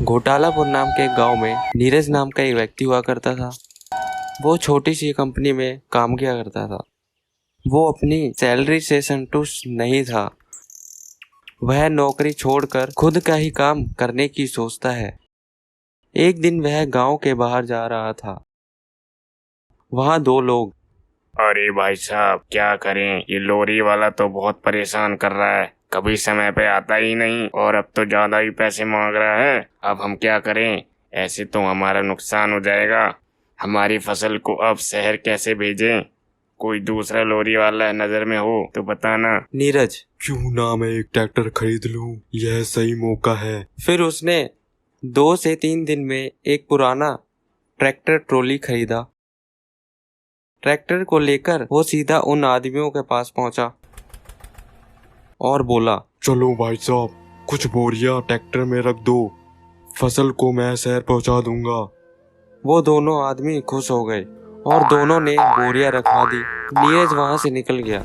घोटालापुर नाम के एक गांव में नीरज नाम का एक व्यक्ति हुआ करता था। वो छोटी सी कंपनी में काम किया करता था। वो अपनी सैलरी से संतुष्ट नहीं था। वह नौकरी छोड़कर खुद का ही काम करने की सोचता है। एक दिन वह गांव के बाहर जा रहा था। वहां दो लोग। अरे भाई साहब, क्या करें, ये लोरी वाला तो बहुत परेशान कर रहा है। कभी समय पे आता ही नहीं और अब तो ज्यादा ही पैसे मांग रहा है। अब हम क्या करें? ऐसे तो हमारा नुकसान हो जाएगा। हमारी फसल को अब शहर कैसे भेजें? कोई दूसरा लोरी वाला नजर में हो तो बताना। नीरज क्यों ना मैं एक ट्रैक्टर खरीद लूं, यह सही मौका है। फिर उसने 2 से 3 दिन में एक पुराना ट्रैक्टर ट्रॉली खरीदा। ट्रैक्टर को लेकर वो सीधा उन आदमियों के पास पहुंचा और बोला, चलो भाई साहब, कुछ बोरियां ट्रैक्टर में रख दो, फसल को मैं शहर पहुंचा दूंगा। वो दोनों आदमी खुश हो गए और दोनों ने बोरियां रखवा दी। नीरज वहां से निकल गया।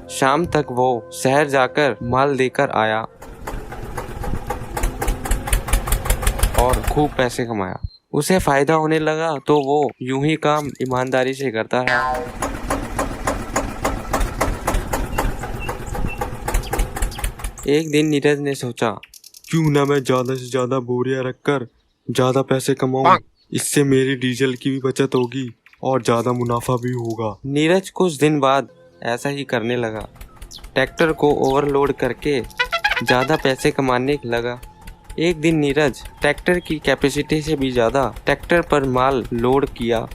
शाम तक वो शहर जाकर माल देकर आया और खूब पैसे कमाया। उसे फायदा होने लगा तो वो यूं ही काम ईमानदारी से करता रहा। एक दिन नीरज ने सोचा, क्यों ना मैं ज्यादा से ज्यादा बोरियां रखकर ज्यादा पैसे कमाऊं। इससे मेरी डीजल की भी बचत होगी और ज्यादा मुनाफा भी होगा। नीरज कुछ दिन बाद ऐसा ही करने लगा। ट्रैक्टर को ओवरलोड करके ज़्यादा पैसे कमाने लगा। एक दिन नीरज ट्रैक्टर की कैपेसिटी से भी ज़्यादा ट्रैक्टर पर माल लोड किया।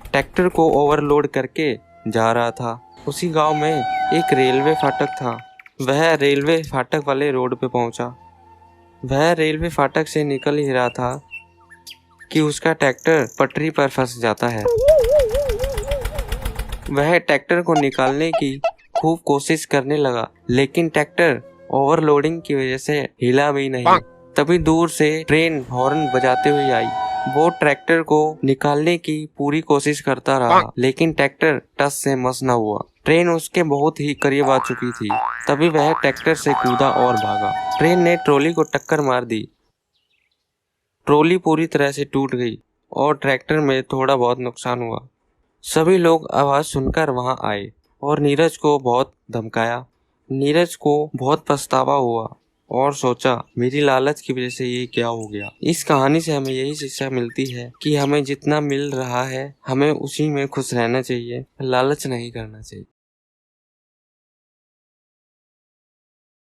ट्रैक्टर को ओवरलोड करके जा रहा था। उसी गांव में एक रेलवे फाटक था। वह रेलवे फाटक वाले रोड पे पहुंचा। वह रेलवे फाटक से निकल ही रहा था कि उसका ट्रैक्टर पटरी पर फंस जाता है। वह ट्रैक्टर को निकालने की खूब कोशिश करने लगा, लेकिन ट्रैक्टर ओवरलोडिंग की वजह से हिला भी नहीं। तभी दूर से ट्रेन हॉर्न बजाते हुए आई। वो ट्रैक्टर को निकालने की पूरी कोशिश करता रहा, लेकिन ट्रैक्टर टस से मस न हुआ। ट्रेन उसके बहुत ही करीब आ चुकी थी। तभी वह ट्रैक्टर से कूदा और भागा। ट्रेन ने ट्रॉली को टक्कर मार दी। ट्रॉली पूरी तरह से टूट गई और ट्रैक्टर में थोड़ा बहुत नुकसान हुआ। सभी लोग आवाज सुनकर वहां आए और नीरज को बहुत धमकाया। नीरज को बहुत पछतावा हुआ और सोचा, मेरी लालच की वजह से ये क्या हो गया। इस कहानी से हमें यही शिक्षा मिलती है कि हमें जितना मिल रहा है हमें उसी में खुश रहना चाहिए, लालच नहीं करना चाहिए।